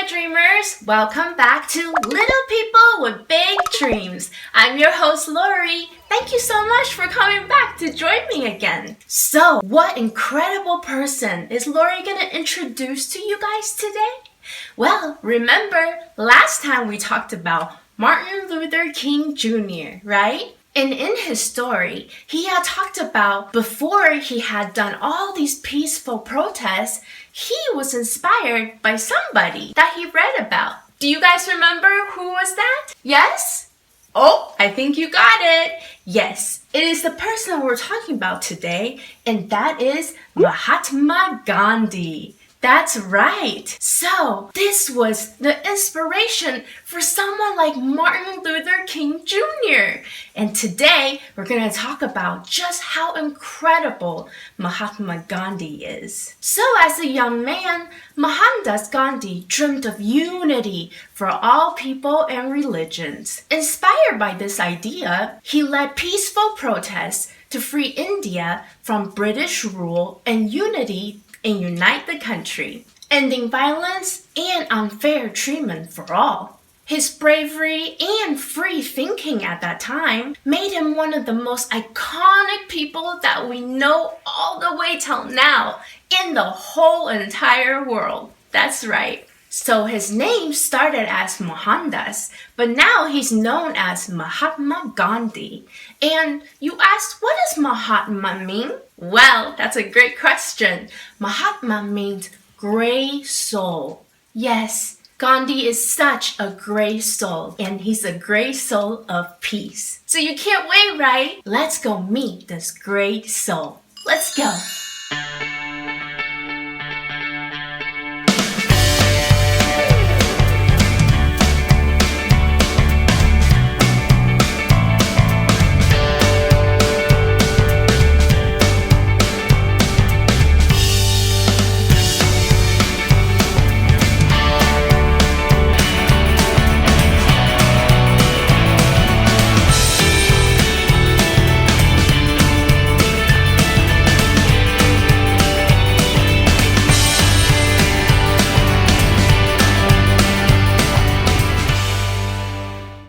my dreamers! Welcome back to Little People with Big Dreams. I'm your host, Lori. Thank you so much for coming back to join me again. So, what incredible person is Lori going to introduce to you guys today? Well, remember, last time we talked about Martin Luther King Jr., right? And in his story, he had talked about before he had done all these peaceful protests, he was inspired by somebody that he read about. Do you guys remember who was that? Yes? Oh, I think you got it. Yes, it is the person we're talking about today, and that is Mahatma Gandhi. That's right. So, this was the inspiration for someone like Martin Luther King Jr. And today, we're going to talk about just how incredible Mahatma Gandhi is. So, as a young man, Mohandas Gandhi dreamed of unity for all people and religions. Inspired by this idea, he led peaceful protests to free India from British rule and unite the country, ending violence and unfair treatment for all. His bravery and free thinking at that time made him one of the most iconic people that we know all the way till now in the whole entire world. That's right. So his name started as Mohandas, but now he's known as Mahatma Gandhi. And you asked, what does Mahatma mean? Well, that's a great question. Mahatma means gray soul. Yes, Gandhi is such a gray soul, and he's a gray soul of peace. So you can't wait, right? Let's go meet this great soul. Let's go.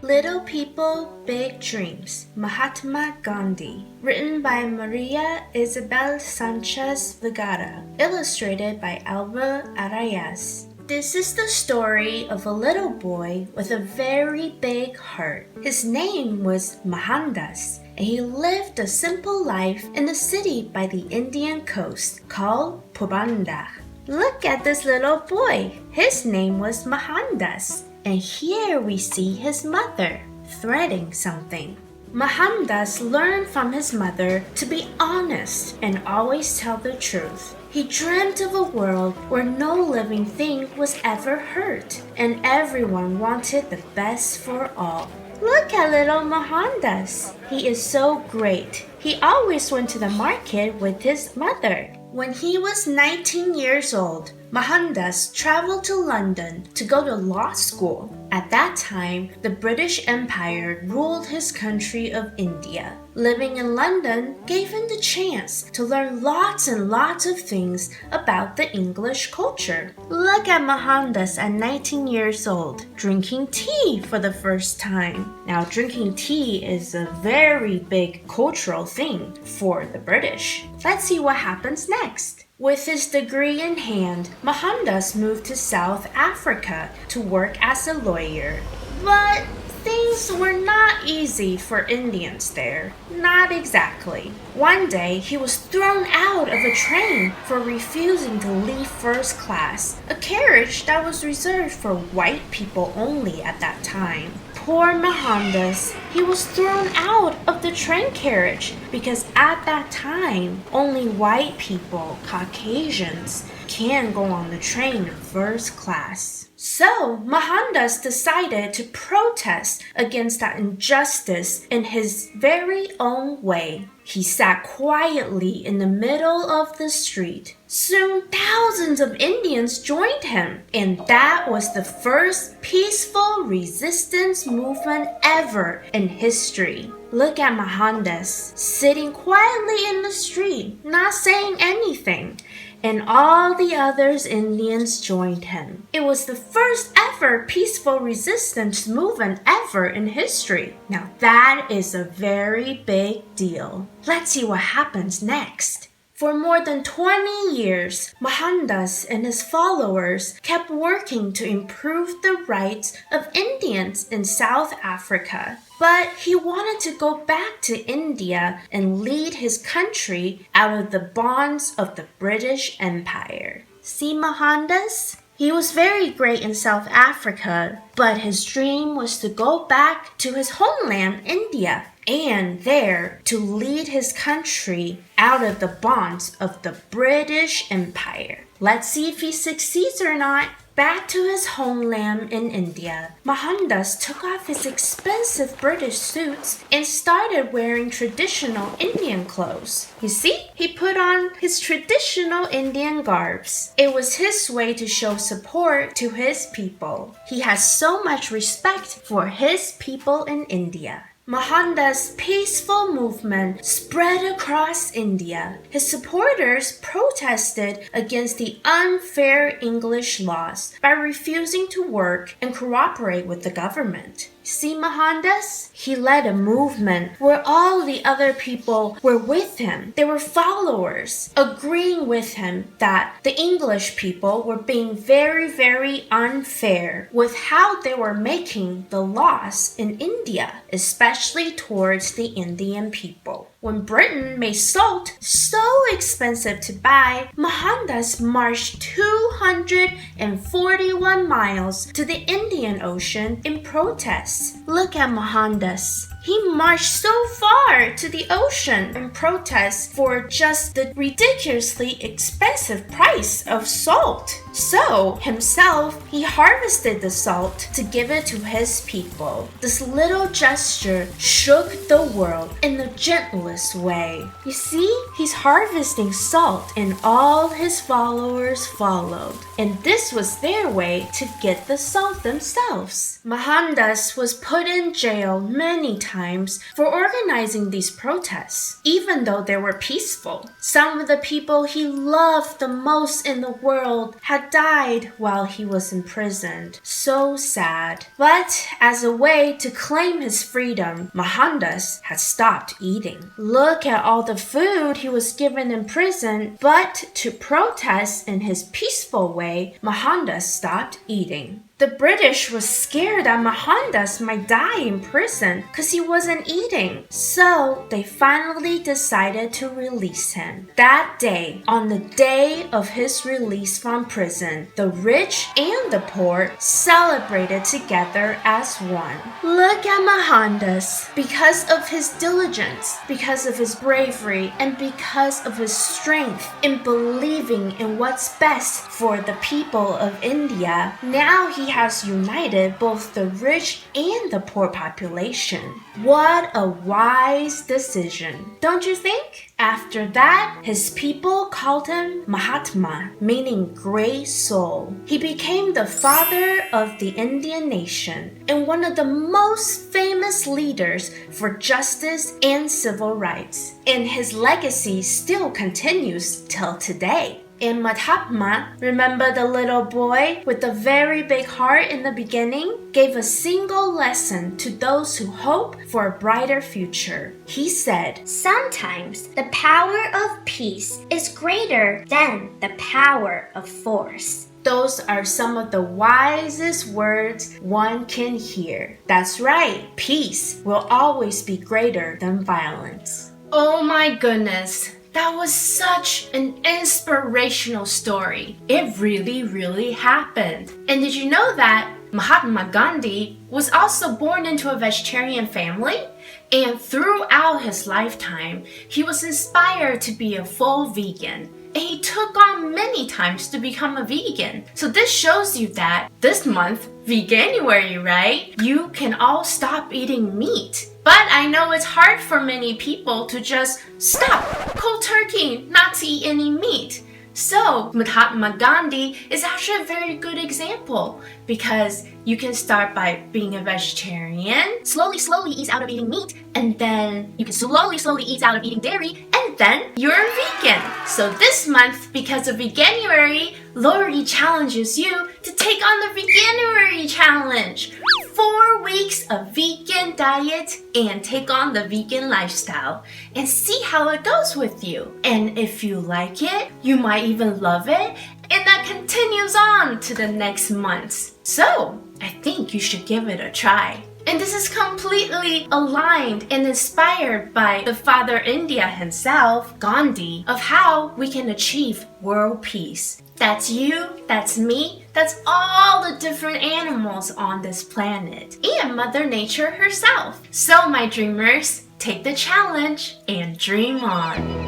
Little People, Big Dreams, Mahatma Gandhi. Written by Maria Isabel Sanchez Vegara. Illustrated by Arrayas. This is the story of a little boy with a very big heart. His name was Mohandas, and he lived a simple life in a city by the Indian coast called Porbandar. Look at this little boy. His name was Mohandas. And here we see his mother threading something. Mohandas learned from his mother to be honest and always tell the truth. He dreamt of a world where no living thing was ever hurt and everyone wanted the best for all. Look at little Mohandas. He is so great. He always went to the market with his mother. When he was 19 years old, Mohandas traveled to London to go to law school. At that time, the British Empire ruled his country of India. Living in London gave him the chance to learn lots and lots of things about the English culture. Look at Mohandas at 19 years old, drinking tea for the first time. Now, drinking tea is a very big cultural thing for the British. Let's see what happens next. With his degree in hand, Mohandas moved to South Africa to work as a lawyer. But things were not easy for Indians there. Not exactly. One day, he was thrown out of a train for refusing to leave first class, a carriage that was reserved for white people only at that time. Poor Mohandas, he was thrown out of the train carriage because at that time, only white people, Caucasians, can go on the train in first class. So, Mohandas decided to protest against that injustice in his very own way. He sat quietly in the middle of the street. Soon, thousands of Indians joined him, and that was the first peaceful resistance movement ever in history. Look at Mohandas, sitting quietly in the street, not saying anything. and all the other Indians joined him. It was the first ever peaceful resistance movement ever in history. Now that is a very big deal. Let's see what happens next. For more than 20 years, Mohandas and his followers kept working to improve the rights of Indians in South Africa. But he wanted to go back to India and lead his country out of the bonds of the British Empire. See Mohandas? He was very great in South Africa, but his dream was to go back to his homeland, India, and there to lead his country out of the bonds of the British Empire. Let's see if he succeeds or not. Back to his homeland in India, Mohandas took off his expensive British suits and started wearing traditional Indian clothes. You see, he put on his traditional Indian garbs. It was his way to show support to his people. He has so much respect for his people in India. Mohandas' peaceful movement spread across India. His supporters protested against the unfair English laws by refusing to work and cooperate with the government. See Mohandas? He led a movement where all the other people were with him. They were followers, agreeing with him that the English people were being very, very unfair with how they were making the laws in India, especially towards the Indian people. When Britain made salt so expensive to buy, Mohandas marched 241 miles to the Indian Ocean in protest. Look at Mohandas. He marched so far to the ocean in protest for just the ridiculously expensive price of salt. So, himself, he harvested the salt to give it to his people. This little gesture shook the world in the gentlest way. You see, he's harvesting salt and all his followers followed. And this was their way to get the salt themselves. Mohandas was put in jail many times for organizing these protests, even though they were peaceful. Some of the people he loved the most in the world had died while he was imprisoned. So sad. But as a way to claim his freedom, Mohandas had stopped eating. Look at all the food he was given in prison, but to protest in his peaceful way, Mohandas stopped eating. The British was scared that Mohandas might die in prison because he wasn't eating. So they finally decided to release him. That day, on the day of his release from prison, the rich and the poor celebrated together as one. Look at Mohandas. Because of his diligence, because of his bravery, and because of his strength in believing in what's best for the people of India, now he has united both the rich and the poor population. What a wise decision, don't you think? After that, his people called him Mahatma, meaning great soul. He became the father of the Indian nation and one of the most famous leaders for justice and civil rights. And his legacy still continues till today. In Mahatma, remember the little boy with the very big heart in the beginning, gave a single lesson to those who hope for a brighter future. He said, "Sometimes the power of peace is greater than the power of force." Those are some of the wisest words one can hear. That's right, peace will always be greater than violence. Oh my goodness. That was such an inspirational story. It really, really happened. And did you know that Mahatma Gandhi was also born into a vegetarian family? And throughout his lifetime, he was inspired to be a full vegan. And he took on many times to become a vegan. So this shows you that this month, Veganuary, right? You can all stop eating meat. But I know it's hard for many people to just stop cold turkey, not to eat any meat. So Mahatma Gandhi is actually a very good example because you can start by being a vegetarian, slowly ease out of eating meat, and then you can slowly ease out of eating dairy, and and then you're a vegan. So this month, because of Veganuary, Lori challenges you to take on the Veganuary challenge. 4 weeks of vegan diet and take on the vegan lifestyle and see how it goes with you. And if you like it, you might even love it, and that continues on to the next months. So I think you should give it a try. And this is completely aligned and inspired by the Father India himself, Gandhi, of how we can achieve world peace. That's you, that's me, that's all the different animals on this planet, and Mother Nature herself. So my dreamers, take the challenge and dream on.